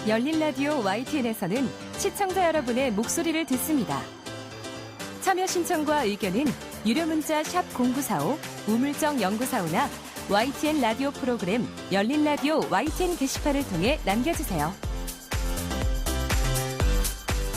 열린 라디오 YTN에서는 시청자 여러분의 목소리를 듣습니다. 참여 신청과 의견은 유료 문자 샵 0945, 우물정 0945나 YTN 라디오 프로그램 열린 라디오 YTN 게시판을 통해 남겨주세요.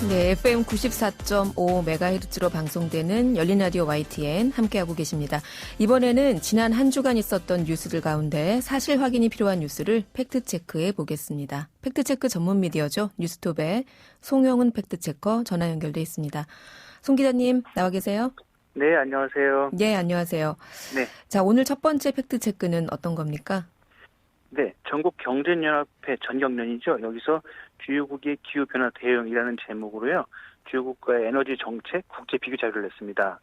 네, FM 94.5MHz로 방송되는 열린 라디오 YTN 함께하고 계십니다. 이번에는 지난 한 주간 있었던 뉴스들 가운데 사실 확인이 필요한 뉴스를 팩트체크해 보겠습니다. 팩트체크 전문 미디어죠. 뉴스톱의 송영은 팩트체커 전화 연결돼 있습니다. 송 기자님 나와 계세요? 네, 안녕하세요. 네, 안녕하세요. 네. 자, 오늘 첫 번째 팩트체크는 어떤 겁니까? 네, 전국경제연합회 전경련이죠. 여기서 주요국의 기후변화 대응이라는 제목으로요. 주요국가의 에너지 정책 국제 비교 자료를 냈습니다.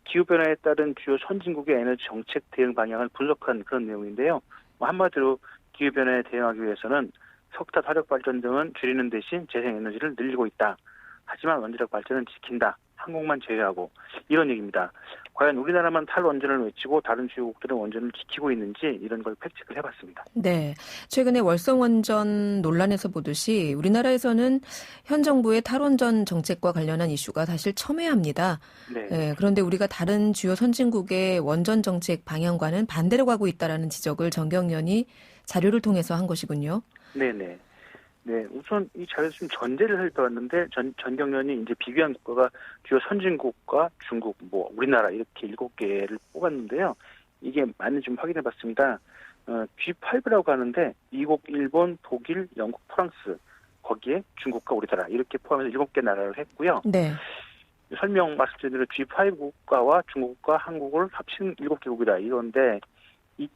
기후변화에 따른 주요 선진국의 에너지 정책 대응 방향을 분석한 그런 내용인데요. 한마디로 기후변화에 대응하기 위해서는 석탄 화력 발전 등은 줄이는 대신 재생에너지를 늘리고 있다. 하지만 원자력 발전은 지킨다. 한국만 제외하고 이런 얘기입니다. 과연 우리나라만 탈원전을 외치고 다른 주요국들은 원전을 지키고 있는지 이런 걸 팩트체크를 해봤습니다. 네, 최근에 월성원전 논란에서 보듯이 우리나라에서는 현 정부의 탈원전 정책과 관련한 이슈가 사실 첨예합니다. 네. 네, 그런데 우리가 다른 주요 선진국의 원전 정책 방향과는 반대로 가고 있다라는 지적을 전경련이 자료를 통해서 한 것이군요. 네네. 네, 우선 이 자료에서 좀 전제를 살펴봤는데 전경련이 이제 비교한 국가가 주요 선진국과 중국, 우리나라 이렇게 7개를 뽑았는데요. 이게 맞는지 좀 확인해봤습니다. G5라고 하는데 미국, 일본, 독일, 영국, 프랑스 거기에 중국과 우리나라 이렇게 포함해서 7개 나라를 했고요. 네. 설명 말씀드린 대로 G5 국가와 중국과 한국을 합친 7개국이다 이건데 이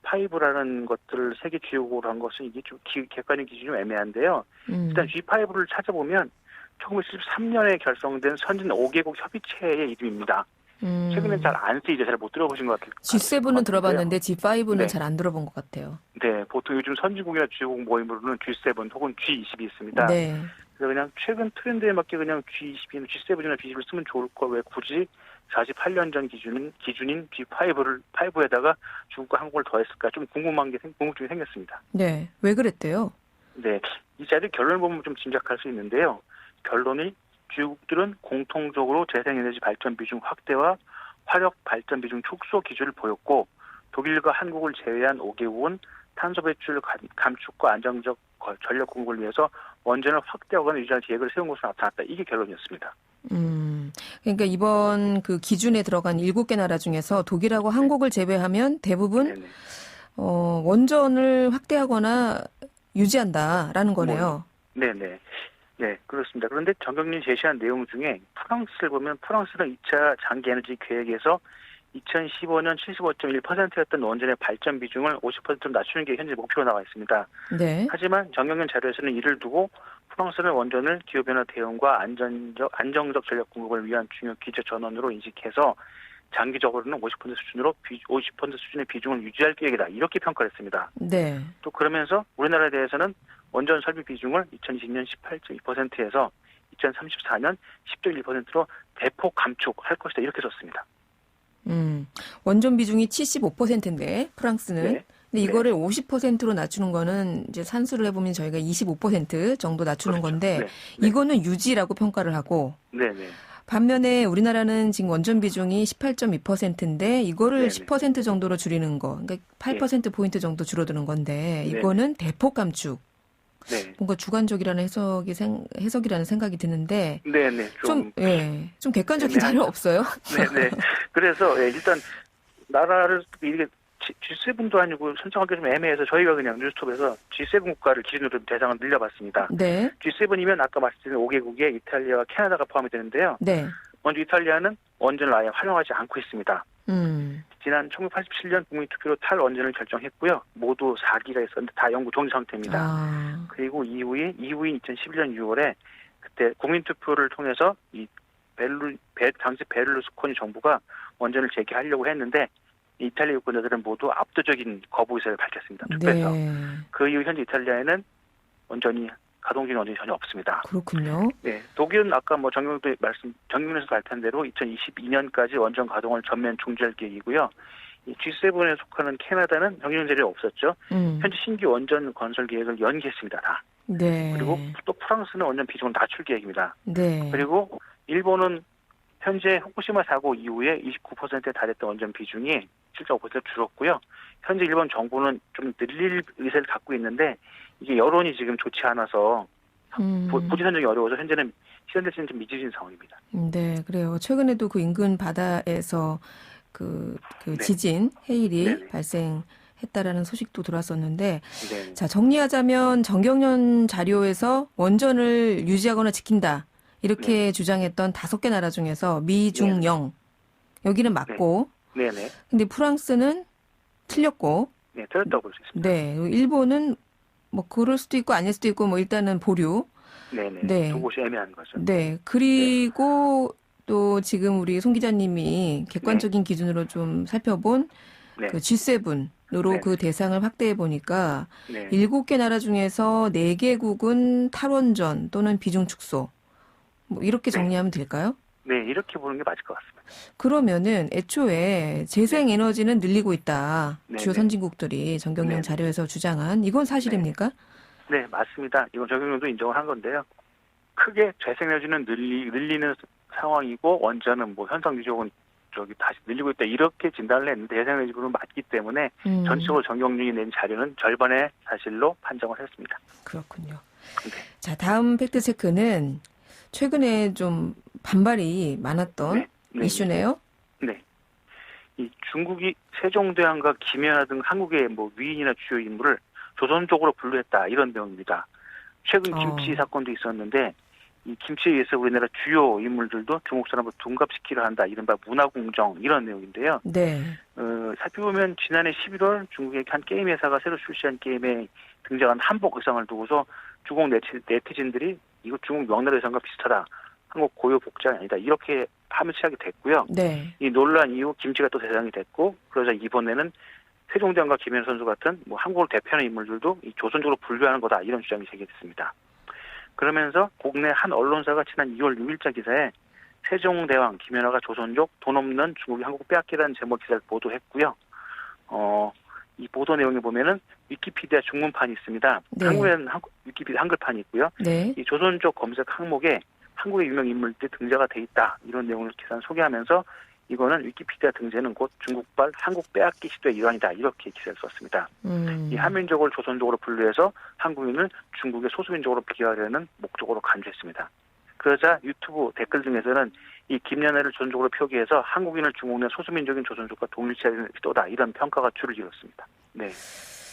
G5라는 것들을 세계 주요국으로 한 것은 이게 좀 객관적 기준이 좀 애매한데요. 일단 G5를 찾아보면 1973년에 결성된 선진 5개국 협의체의 이름입니다. 최근엔 잘 안 쓰이죠. 잘 못 들어보신 것 같아요. G7은 들어봤는데 G5는 네. 잘 안 들어본 것 같아요. 네, 보통 요즘 선진국이나 주요국 모임으로는 G7 혹은 G20이 있습니다. 네. 그래서 그냥 최근 트렌드에 맞게 그냥 G20이나 G7이나 G20을 쓰면 좋을 걸 왜 굳이 48년 전 기준인 G5에다가 중국과 한국을 더했을까 좀 궁금증이 생겼습니다. 네, 왜 그랬대요? 네, 이 자료 결론을 보면 좀 짐작할 수 있는데요. 결론이 주요국들은 공통적으로 재생에너지 발전 비중 확대와 화력 발전 비중 축소 기조를 보였고 독일과 한국을 제외한 5개국은 탄소 배출 감축과 안정적 전력 공급을 위해서 원전을 확대하거나 유지할 계획을 세운 것으로 나타났다. 이게 결론이었습니다. 그러니까 이번 그 기준에 들어간 7개 나라 중에서 독일하고 한국을 제외하면 대부분 원전을 확대하거나 유지한다라는 거네요. 네네. 네, 그렇습니다. 그런데 전경련이 제시한 내용 중에 프랑스를 보면 프랑스는 2차 장기 에너지 계획에서 2015년 75.1%였던 원전의 발전 비중을 50%로 낮추는 게 현재 목표로 나와 있습니다. 네. 하지만 전경련 자료에서는 이를 두고 프랑스는 원전을 기후변화 대응과 안정적 전력 공급을 위한 중요 기조 전원으로 인식해서 장기적으로는 50% 수준의 비중을 유지할 계획이다. 이렇게 평가를 했습니다. 네. 또 그러면서 우리나라에 대해서는 원전 설비 비중을 2020년 18.2%에서 2034년 10.1%로 대폭 감축할 것이다. 이렇게 썼습니다. 원전 비중이 75%인데 프랑스는. 네. 근데 이거를 50%로 낮추는 거는 이제 산수를 해보면 저희가 25% 정도 낮추는 그렇죠. 건데 네. 이거는 유지라고 평가를 하고 네네. 반면에 우리나라는 지금 원전 비중이 18.2%인데 이거를 네네. 10% 정도로 줄이는 거, 그러니까 8%포인트 정도 줄어드는 건데 이거는 대폭 감축. 네. 뭔가 주관적이라는 해석이라는 생각이 드는데 네네. 좀 객관적인 자료 없어요? 네네. 그래서 일단 나라를 이게 G7도 아니고 선정하기 좀 애매해서 저희가 그냥 뉴스톱에서 G7 국가를 기준으로 대상을 늘려봤습니다. 네. G7이면 아까 말씀드린 5개국에 이탈리아와 캐나다가 포함이 되는데요. 네. 먼저 이탈리아는 원전을 아예 활용하지 않고 있습니다. 지난 1987년 국민투표로 탈원전을 결정했고요. 모두 4기가 있었는데 다 영구 정지 상태입니다. 그리고 이후인 2011년 6월에 그때 국민투표를 통해서 당시 베를루스코니 정부가 원전을 재개하려고 했는데 이탈리아 유권자들은 모두 압도적인 거부 의사를 밝혔습니다. 투표에서. 네. 그 이후 현재 이탈리아에는 가동 중인 원전이 전혀 없습니다. 그렇군요. 네, 독일은 아까 정경련에서 발표한 대로 2022년까지 원전 가동을 전면 중지할 계획이고요. 이 G7에 속하는 캐나다는 정규 제재가 없었죠. 현재 신규 원전 건설 계획을 연기했습니다. 다. 네. 그리고 또 프랑스는 원전 비중을 낮출 계획입니다. 네. 그리고 일본은 현재 후쿠시마 사고 이후에 29%에 달했던 원전 비중이 7.5% 줄었고요. 현재 일본 정부는 좀 늘릴 의사를 갖고 있는데 이게 여론이 지금 좋지 않아서 부지 선정이 어려워서 현재는 시전대지는 좀 미지진 상황입니다. 네, 그래요. 최근에도 그 인근 바다에서 그 네. 지진, 해일이 네네. 발생했다라는 소식도 들어왔었는데, 네. 자, 정리하자면 정경련 자료에서 원전을 유지하거나 지킨다. 이렇게 주장했던 5개 나라 중에서 미, 중, 영. 여기는 맞고, 네네. 근데 프랑스는 틀렸고, 네, 틀렸다고 볼 수 있습니다. 네, 일본은 뭐 그럴 수도 있고 아닐 수도 있고 뭐 일단은 보류. 네네. 네. 두 곳이 애매한 거죠. 네. 그리고 또 지금 우리 송 기자님이 객관적인 기준으로 좀 살펴본 네. 그 G7으로 네. 그 대상을 확대해 보니까 네. 7개 나라 중에서 4개국은 탈원전 또는 비중 축소. 뭐 이렇게 정리하면 될까요? 네, 이렇게 보는 게 맞을 것 같습니다. 그러면은 애초에 재생 에너지는 늘리고 있다. 네, 주요 네. 선진국들이 정경련 네. 자료에서 주장한 이건 사실입니까? 네, 맞습니다. 이건 정경련도 인정을 한 건데요. 크게 재생에너지는 늘리는 상황이고 원전은 뭐 현상 유지력은 다시 늘리고 있다 이렇게 진단을 했는데 재생에너지 부분은 맞기 때문에 전체적으로 정경련이 낸 자료는 절반의 사실로 판정을 했습니다. 그렇군요. 네. 자, 다음 팩트 체크는 최근에 좀 반발이 많았던 네. 네. 이슈네요. 네. 이 중국이 세종대왕과 김연아 등 한국의 뭐 위인이나 주요 인물을 조선족으로 분류했다 이런 내용입니다. 최근 김치 사건도 있었는데 이 김치에 의해서 우리나라 주요 인물들도 중국 사람을 둔갑시키려 한다 이른바 문화공정 이런 내용인데요. 네. 살펴보면 지난해 11월 중국의 한 게임 회사가 새로 출시한 게임에 등장한 한복 의상을 두고서 중국 네티즌들이 이거 중국 명나라 의상과 비슷하다. 한국 고유 복장이 아니다. 이렇게 하면 시작이 됐고요. 네. 이 논란 이후 김치가 또 대상이 됐고 그러자 이번에는 세종대왕과 김연아 선수 같은 뭐 한국을 대표하는 인물들도 이 조선족으로 분류하는 거다 이런 주장이 제기됐습니다. 그러면서 국내 한 언론사가 지난 2월 6일자 기사에 세종대왕 김연아가 조선족 돈 없는 중국이 한국 빼앗기라는 제목 기사를 보도했고요. 이 보도 내용에 보면은 위키피디아 중문판이 있습니다. 네. 한국에는 위키피디아 한글판이 있고요. 네. 이 조선족 검색 항목에 한국의 유명 인물들이 등재가 돼 있다 이런 내용을 기사를 소개하면서 이거는 위키피디아 등재는 곧 중국발 한국 빼앗기 시도의 일환이다 이렇게 기사를 썼습니다. 이 한민족을 조선족으로 분류해서 한국인을 중국의 소수민족으로 비하하려는 목적으로 간주했습니다. 그러자 유튜브 댓글 등에서는 이 김연아를 조선족으로 표기해서 한국인을 중국 내 소수민족인 조선족과 동일시하는 시도다 이런 평가가 줄을 이뤘습니다. 네.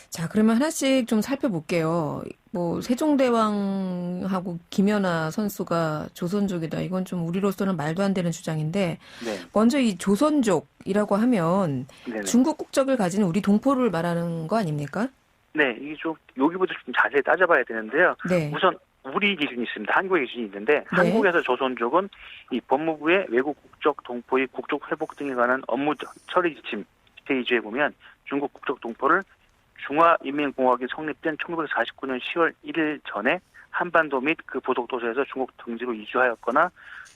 자, 그러면 하나씩 좀 살펴볼게요. 뭐 세종대왕하고 김연아 선수가 조선족이다. 이건 좀 우리로서는 말도 안 되는 주장인데 네. 먼저 이 조선족이라고 하면 네네. 중국 국적을 가진 우리 동포를 말하는 거 아닙니까? 네, 이게 좀 여기부터 좀 자세히 따져봐야 되는데요. 네. 우선 우리 기준이 있습니다. 한국의 기준이 있는데 한국에서 조선족은 이 법무부의 외국 국적 동포의 국적 회복 등에 관한 업무 처리 지침 제2조에 보면 중국 국적 동포를 중화인민공화국이 성립된 1949년 10월 1일 전에 한반도 및 그 부속 도시에서 중국 등지로 이주하였거나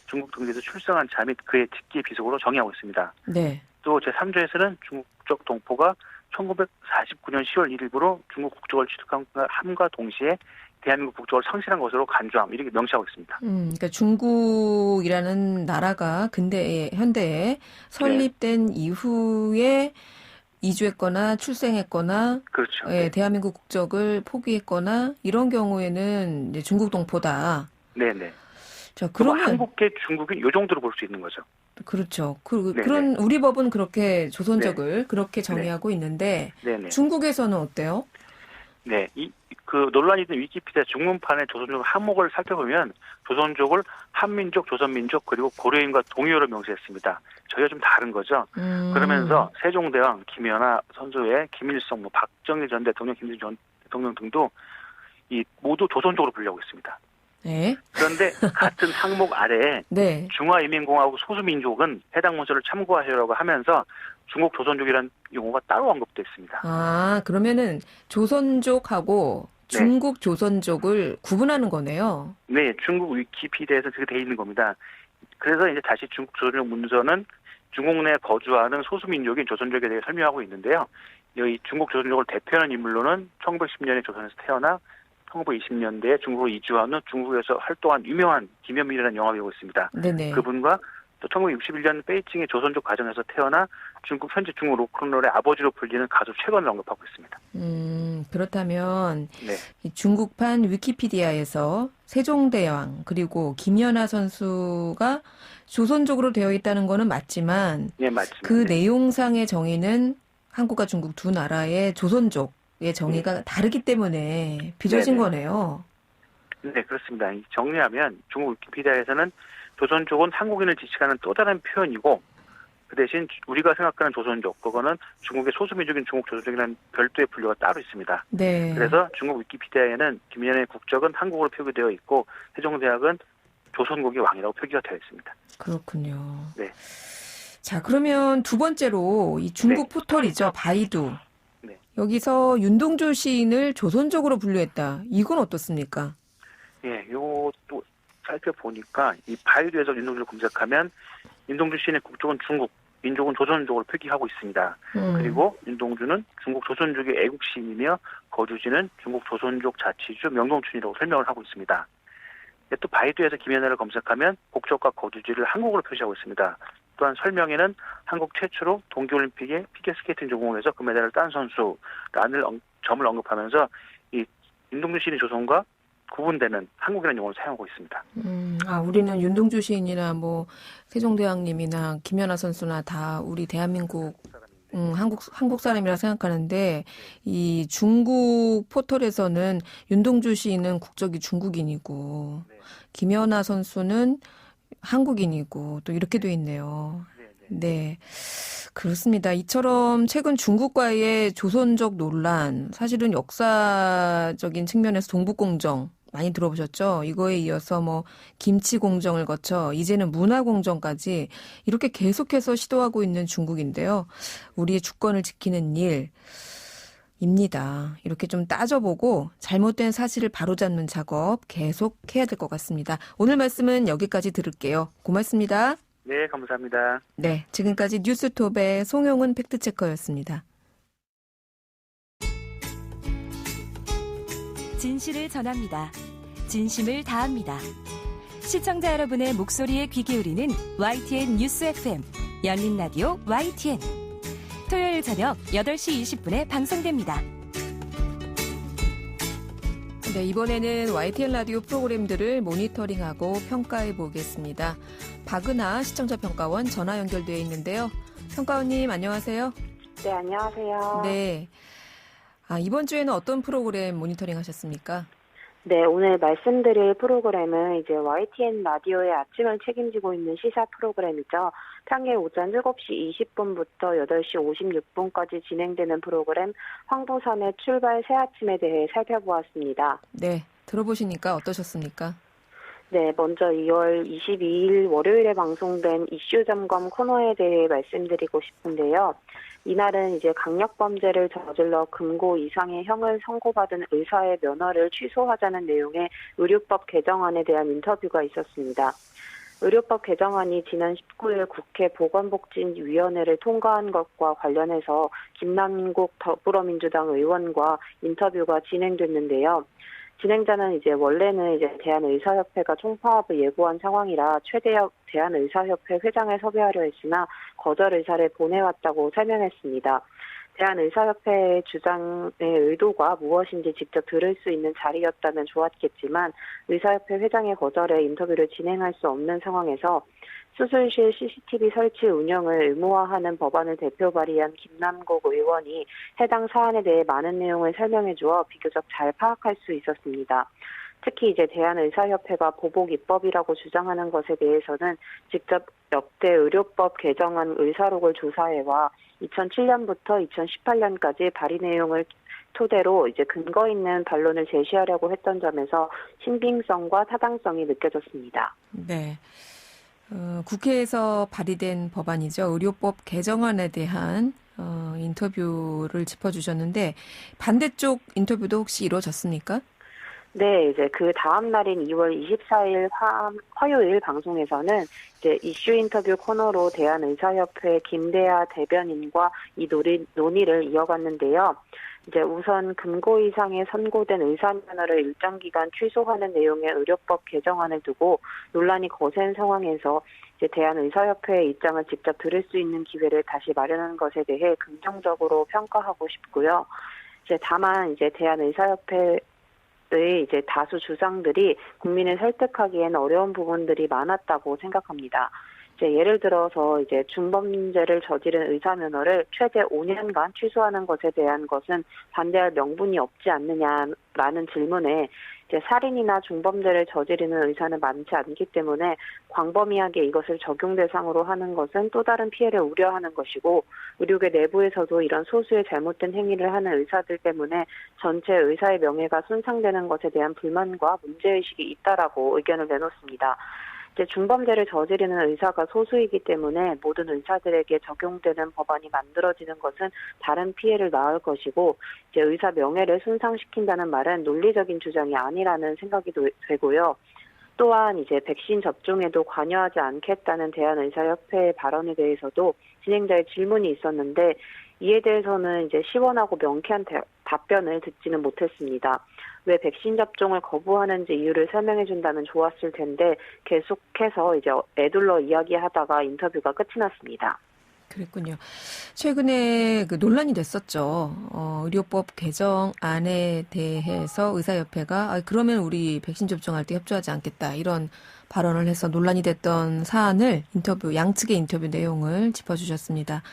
중국 등지에서 출생한 자 및 그의 직계 비속으로 정의하고 있습니다. 네. 또 제3조에서는 중국 국적 동포가 1949년 10월 1일부로 중국 국적을 취득함과 동시에 대한민국 국적을 상실한 것으로 간주함 이렇게 명시하고 있습니다. 그러니까 중국이라는 나라가 현대에 설립된 이후에 이주했거나 출생했거나 그렇죠. 예, 대한민국 국적을 포기했거나 이런 경우에는 이제 중국 동포다. 네네. 자, 그러면 그러면 한국계 중국인 이 정도로 볼 수 있는 거죠. 그렇죠. 네네. 그런 우리 법은 그렇게 조선족을 그렇게 정의하고 있는데 네네. 중국에서는 어때요? 네, 그 논란이 있는 위키피디아 중문판의 조선족 항목을 살펴보면 조선족을 한민족, 조선민족 그리고 고려인과 동의어로 명시했습니다. 저희가 좀 다른 거죠. 그러면서 세종대왕, 김연아 선수의 김일성, 뭐 박정희 전 대통령, 김일성 전 대통령 등도 이 모두 조선족으로 분류하고 있습니다. 네. 그런데 같은 항목 아래에 네. 중화인민공화국 소수민족은 해당 문서를 참고하시라고 하면서 중국 조선족이라는 용어가 따로 언급되어 있습니다. 아, 그러면은 조선족하고 네. 중국 조선족을 구분하는 거네요. 네, 중국 위키피디아에서 그렇게 돼 있는 겁니다. 그래서 이제 다시 중국 조선족 문서는 중국 내에 거주하는 소수민족인 조선족에 대해 설명하고 있는데요. 이 중국 조선족을 대표하는 인물로는 1910년에 조선에서 태어나 1920년대에 중국으로 이주한 후 중국에서 활동한 유명한 김현민이라는 영화 배우가 있습니다. 네네. 그분과 또 1961년 베이징의 조선족 가정에서 태어나 현재 중국 로큰롤의 아버지로 불리는 가수 최건을 언급하고 있습니다. 그렇다면 네. 이 중국판 위키피디아에서 세종대왕 그리고 김연아 선수가 조선족으로 되어 있다는 거는 맞지만 네, 맞습니다. 그 내용상의 정의는 한국과 중국 두 나라의 조선족의 정의가 다르기 때문에 빚어진 네네. 거네요. 네, 그렇습니다. 정리하면 중국 위키피디아에서는 조선족은 한국인을 지칭하는 또 다른 표현이고 그 대신 우리가 생각하는 조선족, 그거는 중국의 소수민족인 중국 조선족이라는 별도의 분류가 따로 있습니다. 네. 그래서 중국 위키피디아에는 김연아의 국적은 한국으로 표기되어 있고 세종대왕은 조선국의 왕이라고 표기가 되어 있습니다. 그렇군요. 네. 자, 그러면 두 번째로 이 중국 네. 포털이죠. 바이두. 네. 여기서 윤동주 시인을 조선족으로 분류했다. 이건 어떻습니까? 예, 요것도 살펴보니까 이 바이두에서 윤동주를 검색하면 윤동주 시인의 국적은 중국, 민족은 조선족으로 표기하고 있습니다. 그리고 윤동주는 중국 조선족의 애국 시인이며 거주지는 중국 조선족 자치주 명동춘이라고 설명을 하고 있습니다. 또 바이두에서 김연아를 검색하면 국적과 거주지를 한국으로 표시하고 있습니다. 또한 설명에는 한국 최초로 동계올림픽의 피겨스케이팅 종목에서 금메달을 딴 선수라는 점을 언급하면서 이 윤동주 시인의 조선과 구분되는 한국이라는 용어를 사용하고 있습니다. 우리는 윤동주 시인이나 뭐 세종대왕님이나 김연아 선수나 다 우리 대한민국 한국 사람이라 생각하는데 이 중국 포털에서는 윤동주 시인은 국적이 중국인이고 김연아 선수는 한국인이고 또 이렇게 돼 있네요. 네. 그렇습니다. 이처럼 최근 중국과의 조선족 논란, 사실은 역사적인 측면에서 동북공정 많이 들어보셨죠? 이거에 이어서 뭐 김치공정을 거쳐 이제는 문화공정까지 이렇게 계속해서 시도하고 있는 중국인데요. 우리의 주권을 지키는 일입니다. 이렇게 좀 따져보고 잘못된 사실을 바로잡는 작업 계속 해야 될 것 같습니다. 오늘 말씀은 여기까지 들을게요. 고맙습니다. 네, 감사합니다. 네, 지금까지 뉴스톱의 송영은 팩트체커였습니다. 진실을 전합니다. 진심을 다합니다. 시청자 여러분의 목소리에 귀 기울이는 YTN 뉴스 FM 열린 라디오 YTN 토요일 저녁 8시 20분에 방송됩니다. 네, 이번에는 YTN 라디오 프로그램들을 모니터링하고 평가해 보겠습니다. 박은하 시청자 평가원 전화 연결되어 있는데요. 평가원님 안녕하세요. 네, 안녕하세요. 네. 이번 주에는 어떤 프로그램 모니터링 하셨습니까? 네, 오늘 말씀드릴 프로그램은 이제 YTN 라디오의 아침을 책임지고 있는 시사 프로그램이죠. 평일 오전 7시 20분부터 8시 56분까지 진행되는 프로그램 황보선의 출발 새아침에 대해 살펴보았습니다. 네, 들어보시니까 어떠셨습니까? 네, 먼저 2월 22일 월요일에 방송된 이슈 점검 코너에 대해 말씀드리고 싶은데요. 이날은 이제 강력범죄를 저질러 금고 이상의 형을 선고받은 의사의 면허를 취소하자는 내용의 의료법 개정안에 대한 인터뷰가 있었습니다. 의료법 개정안이 지난 19일 국회 보건복지위원회를 통과한 것과 관련해서 김남국 더불어민주당 의원과 인터뷰가 진행됐는데요. 진행자는 이제 원래는 이제 대한의사협회가 총파업을 예고한 상황이라 최대혁 대한의사협회 회장을 섭외하려 했으나 거절 의사를 보내왔다고 설명했습니다. 대한의사협회의 주장의 의도가 무엇인지 직접 들을 수 있는 자리였다면 좋았겠지만 의사협회 회장의 거절에 인터뷰를 진행할 수 없는 상황에서 수술실 CCTV 설치 운영을 의무화하는 법안을 대표 발의한 김남국 의원이 해당 사안에 대해 많은 내용을 설명해 주어 비교적 잘 파악할 수 있었습니다. 특히 이제 대한의사협회가 보복 입법이라고 주장하는 것에 대해서는 직접 역대 의료법 개정안 의사록을 조사해와 2007년부터 2018년까지 발의 내용을 토대로 이제 근거 있는 반론을 제시하려고 했던 점에서 신빙성과 타당성이 느껴졌습니다. 네. 국회에서 발의된 법안이죠. 의료법 개정안에 대한 인터뷰를 짚어주셨는데 반대쪽 인터뷰도 혹시 이루어졌습니까? 네, 이제 그 다음 날인 2월 24일 화요일 방송에서는 이제 이슈 인터뷰 코너로 대한의사협회 김대하 대변인과 이 논의를 이어갔는데요. 이제 우선 금고 이상에 선고된 의사 면허를 일정 기간 취소하는 내용의 의료법 개정안을 두고 논란이 거센 상황에서 이제 대한의사협회의 입장을 직접 들을 수 있는 기회를 다시 마련한 것에 대해 긍정적으로 평가하고 싶고요. 이제 다만 이제 대한의사협회 이제 다수 주장들이 국민을 설득하기엔 어려운 부분들이 많았다고 생각합니다. 이제 예를 들어서 이제 중범죄를 저지른 의사 면허를 최대 5년간 취소하는 것에 대한 것은 반대할 명분이 없지 않느냐라는 질문에 이제 살인이나 중범죄를 저지르는 의사는 많지 않기 때문에 광범위하게 이것을 적용 대상으로 하는 것은 또 다른 피해를 우려하는 것이고 의료계 내부에서도 이런 소수의 잘못된 행위를 하는 의사들 때문에 전체 의사의 명예가 손상되는 것에 대한 불만과 문제의식이 있다라고 의견을 내놓습니다. 이제 중범죄를 저지르는 의사가 소수이기 때문에 모든 의사들에게 적용되는 법안이 만들어지는 것은 다른 피해를 낳을 것이고 이제 의사 명예를 손상시킨다는 말은 논리적인 주장이 아니라는 생각이 되고요. 또한 이제 백신 접종에도 관여하지 않겠다는 대한의사협회의 발언에 대해서도 진행자의 질문이 있었는데 이에 대해서는 이제 시원하고 명쾌한 답변을 듣지는 못했습니다. 왜 백신 접종을 거부하는지 이유를 설명해 준다면 좋았을 텐데 계속해서 이제 애둘러 이야기하다가 인터뷰가 끝이 났습니다. 그랬군요. 최근에 그 논란이 됐었죠. 의료법 개정안에 대해서 의사협회가 그러면 우리 백신 접종할 때 협조하지 않겠다 이런 발언을 해서 논란이 됐던 사안을 양측의 인터뷰 내용을 짚어주셨습니다.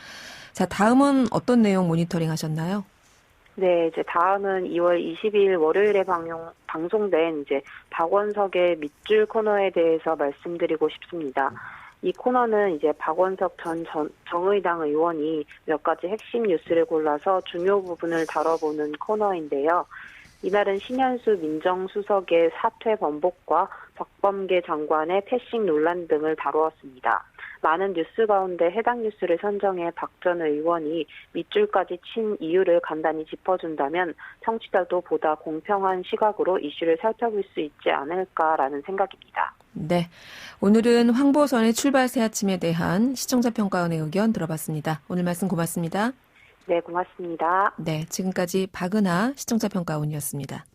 자, 다음은 어떤 내용 모니터링 하셨나요? 네, 이제 다음은 2월 22일 월요일에 방송된 이제 박원석의 밑줄 코너에 대해서 말씀드리고 싶습니다. 이 코너는 이제 박원석 전 정의당 의원이 몇 가지 핵심 뉴스를 골라서 중요 부분을 다뤄보는 코너인데요. 이날은 신현수 민정수석의 사퇴 번복과 박범계 장관의 패싱 논란 등을 다루었습니다. 많은 뉴스 가운데 해당 뉴스를 선정해 박 전 의원이 밑줄까지 친 이유를 간단히 짚어준다면 청취자도 보다 공평한 시각으로 이슈를 살펴볼 수 있지 않을까라는 생각입니다. 네, 오늘은 황보선의 출발 새아침에 대한 시청자 평가원의 의견 들어봤습니다. 오늘 말씀 고맙습니다. 네, 고맙습니다. 네, 지금까지 박은하 시청자 평가원이었습니다.